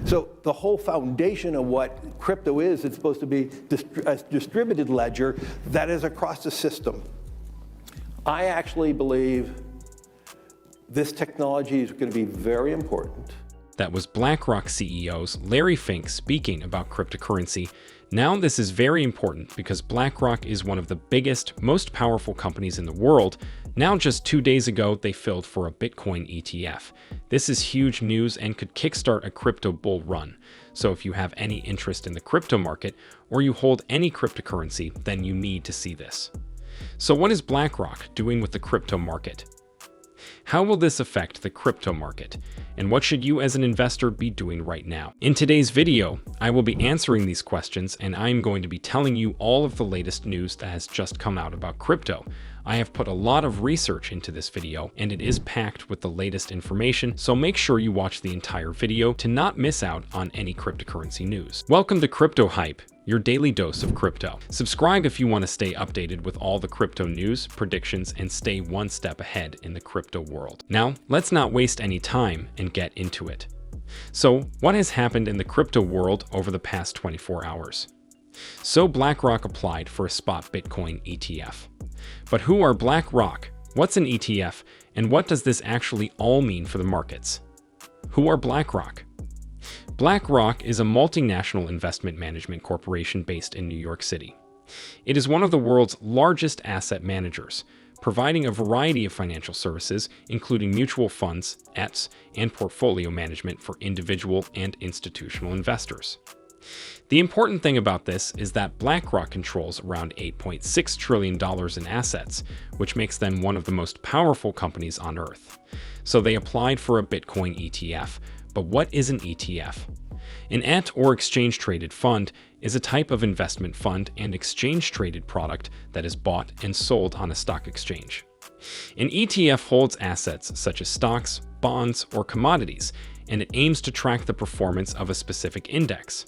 So the whole foundation of what crypto is, it's supposed to be a distributed ledger that is across the system. I actually believe this technology is going to be very important. That was Blackrock CEO's Larry Fink speaking about cryptocurrency. Now this is very important because BlackRock is one of the biggest, most powerful companies in the world. Now just 2 days ago, they filed for a Bitcoin ETF. This is huge news and could kickstart a crypto bull run. So if you have any interest in the crypto market or you hold any cryptocurrency, then you need to see this. So what is BlackRock doing with the crypto market? How will this affect the crypto market? And what should you as an investor be doing right now? In today's video, I will be answering these questions and I'm going to be telling you all of the latest news that has just come out about crypto. I have put a lot of research into this video and it is packed with the latest information, so make sure you watch the entire video to not miss out on any cryptocurrency news. Welcome to Crypto Hype, your daily dose of crypto. Subscribe if you want to stay updated with all the crypto news, predictions, and stay one step ahead in the crypto world. Now, let's not waste any time and get into it. So, what has happened in the crypto world over the past 24 hours? So BlackRock applied for a spot Bitcoin ETF. But who are BlackRock? What's an ETF? And what does this actually all mean for the markets? Who are BlackRock? BlackRock is a multinational investment management corporation based in New York City. It is one of the world's largest asset managers, providing a variety of financial services, including mutual funds, ETFs, and portfolio management for individual and institutional investors. The important thing about this is that BlackRock controls around $8.6 trillion in assets, which makes them one of the most powerful companies on Earth. So they applied for a Bitcoin ETF. But what is an ETF? An ET, or exchange-traded fund, is a type of investment fund and exchange-traded product that is bought and sold on a stock exchange. An ETF holds assets such as stocks, bonds, or commodities, and it aims to track the performance of a specific index.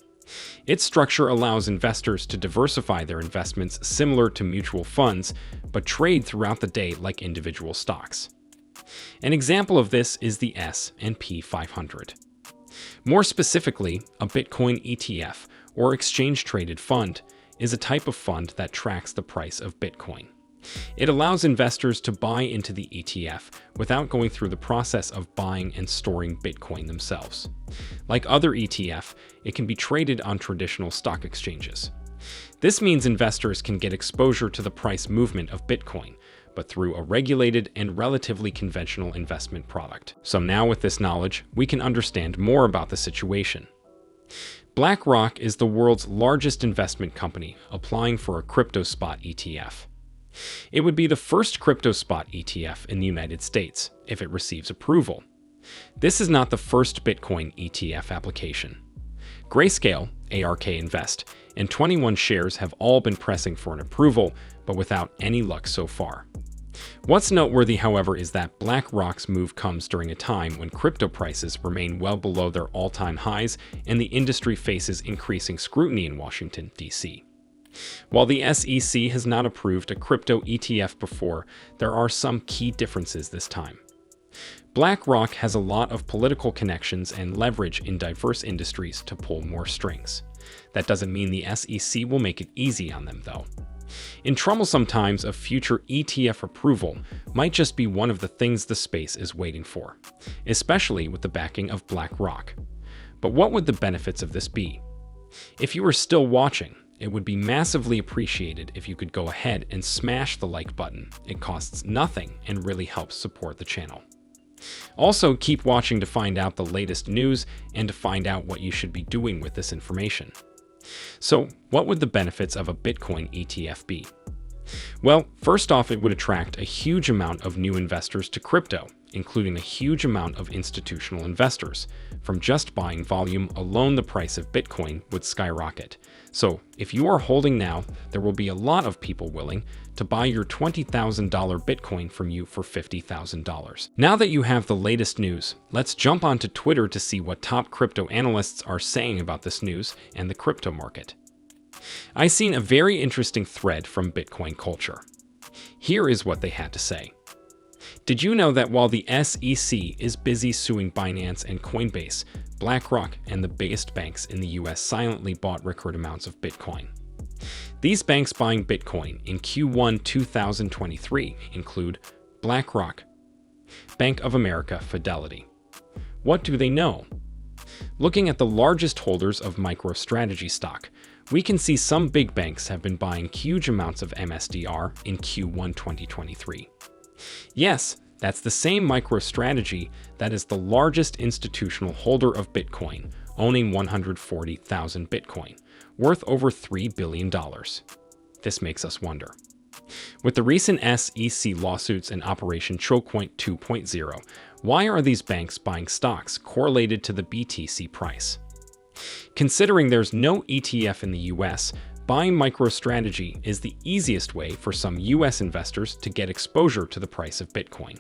Its structure allows investors to diversify their investments similar to mutual funds, but trade throughout the day like individual stocks. An example of this is the S&P 500. More specifically, a Bitcoin ETF, or exchange-traded fund, is a type of fund that tracks the price of Bitcoin. It allows investors to buy into the ETF without going through the process of buying and storing Bitcoin themselves. Like other ETF, it can be traded on traditional stock exchanges. This means investors can get exposure to the price movement of Bitcoin, but through a regulated and relatively conventional investment product. So now with this knowledge, we can understand more about the situation. BlackRock is the world's largest investment company applying for a crypto spot ETF. It would be the first crypto spot ETF in the United States if it receives approval. This is not the first Bitcoin ETF application. Grayscale, ARK Invest, and 21 Shares have all been pressing for an approval, but without any luck so far. What's noteworthy, however, is that BlackRock's move comes during a time when crypto prices remain well below their all-time highs and the industry faces increasing scrutiny in Washington, D.C. While the SEC has not approved a crypto ETF before, there are some key differences this time. BlackRock has a lot of political connections and leverage in diverse industries to pull more strings. That doesn't mean the SEC will make it easy on them, though. In troublesome times, a future ETF approval might just be one of the things the space is waiting for, especially with the backing of BlackRock. But what would the benefits of this be? If you are still watching, it would be massively appreciated if you could go ahead and smash the like button. It costs nothing and really helps support the channel. Also, keep watching to find out the latest news and to find out what you should be doing with this information. So, what would the benefits of a Bitcoin ETF be? Well, first off, it would attract a huge amount of new investors to crypto, including a huge amount of institutional investors. From just buying volume alone, the price of Bitcoin would skyrocket. So, if you are holding now, there will be a lot of people willing to buy your $20,000 Bitcoin from you for $50,000. Now that you have the latest news, let's jump onto Twitter to see what top crypto analysts are saying about this news and the crypto market. I seen a very interesting thread from Bitcoin Culture. Here is what they had to say. Did you know that while the SEC is busy suing Binance and Coinbase, BlackRock and the biggest banks in the US silently bought record amounts of Bitcoin. These banks buying Bitcoin in Q1 2023 include BlackRock, Bank of America, Fidelity. What do they know? Looking at the largest holders of MicroStrategy stock, we can see some big banks have been buying huge amounts of MSTR in Q1 2023. Yes, that's the same MicroStrategy that is the largest institutional holder of Bitcoin, owning 140,000 Bitcoin, worth over $3 billion. This makes us wonder. With the recent SEC lawsuits and Operation Chokepoint 2.0, why are these banks buying stocks correlated to the BTC price? Considering there's no ETF in the US, buying MicroStrategy is the easiest way for some US investors to get exposure to the price of Bitcoin.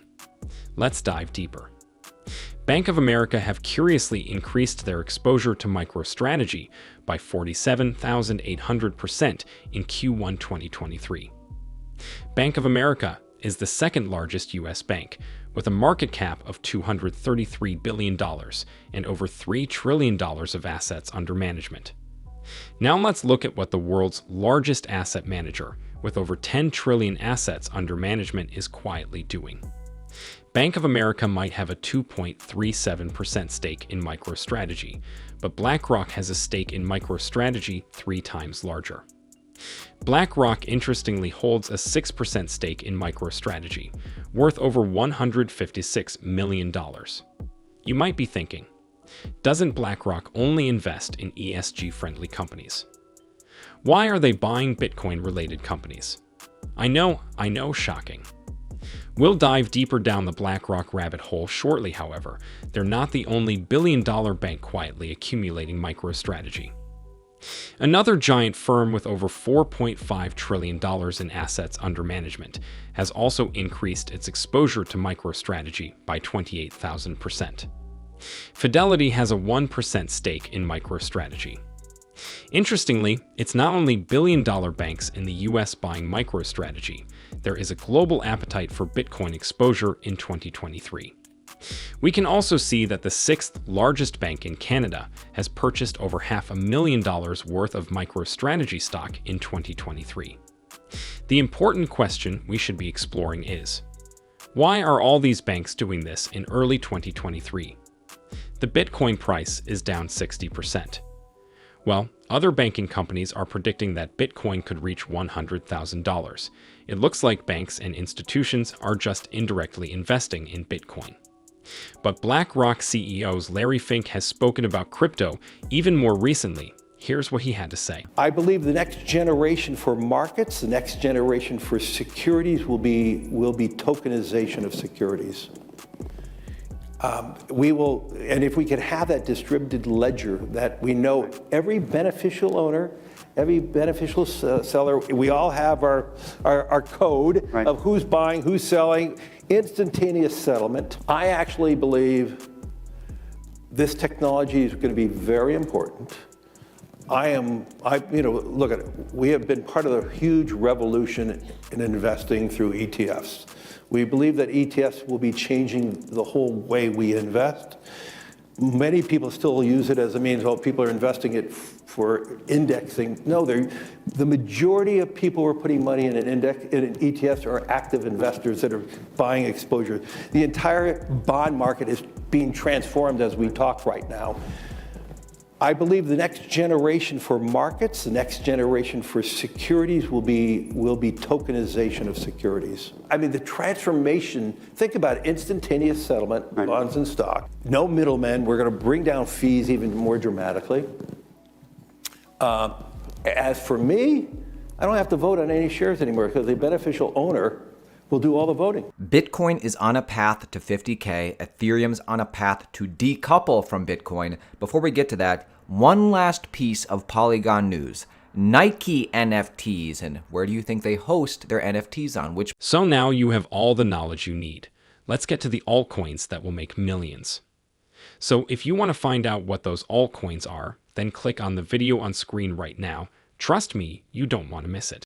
Let's dive deeper. Bank of America have curiously increased their exposure to MicroStrategy by 47,800% in Q1 2023. Bank of America is the second largest US bank, with a market cap of $233 billion and over $3 trillion of assets under management. Now let's look at what the world's largest asset manager, with over 10 trillion assets under management, is quietly doing. Bank of America might have a 2.37% stake in MicroStrategy, but BlackRock has a stake in MicroStrategy 3 times larger. BlackRock interestingly holds a 6% stake in MicroStrategy, worth over $156 million. You might be thinking, doesn't BlackRock only invest in ESG-friendly companies? Why are they buying Bitcoin-related companies? I know, shocking. We'll dive deeper down the BlackRock rabbit hole shortly, however. They're not the only billion-dollar bank quietly accumulating MicroStrategy. Another giant firm with over $4.5 trillion in assets under management has also increased its exposure to MicroStrategy by 28,000%. Fidelity has a 1% stake in MicroStrategy. Interestingly, it's not only billion-dollar banks in the US buying MicroStrategy, there is a global appetite for Bitcoin exposure in 2023. We can also see that the sixth largest bank in Canada has purchased over $500,000 worth of MicroStrategy stock in 2023. The important question we should be exploring is, why are all these banks doing this in early 2023? The Bitcoin price is down 60%. Well, other banking companies are predicting that Bitcoin could reach $100,000. It looks like banks and institutions are just indirectly investing in Bitcoin. But BlackRock CEO Larry Fink has spoken about crypto even more recently. Here's what he had to say. I believe the next generation for markets, the next generation for securities will be tokenization of securities. And if we could have that distributed ledger that we know every beneficial owner, every beneficial seller, we all have our code of who's buying, who's selling, instantaneous settlement. I actually believe this technology is going to be very important. Look at it. We have been part of a huge revolution in investing through ETFs. We believe that ETFs will be changing the whole way we invest. Many people still use it as a means, well, people are investing it for indexing. No, the majority of people who are putting money in in ETFs are active investors that are buying exposure. The entire bond market is being transformed as we talk right now. I believe the next generation for markets, the next generation for securities will be tokenization of securities. I mean, the transformation, think about it, instantaneous settlement, bonds and stock, no middlemen. We're going to bring down fees even more dramatically. As for me, I don't have to vote on any shares anymore because the beneficial owner will do all the voting. Bitcoin is on a path to 50K. Ethereum's on a path to decouple from Bitcoin. Before we get to that, one last piece of Polygon news. Nike NFTs, and where do you think they host their NFTs on? So now you have all the knowledge you need. Let's get to the altcoins that will make millions. So if you want to find out what those altcoins are, then click on the video on screen right now. Trust me, you don't want to miss it.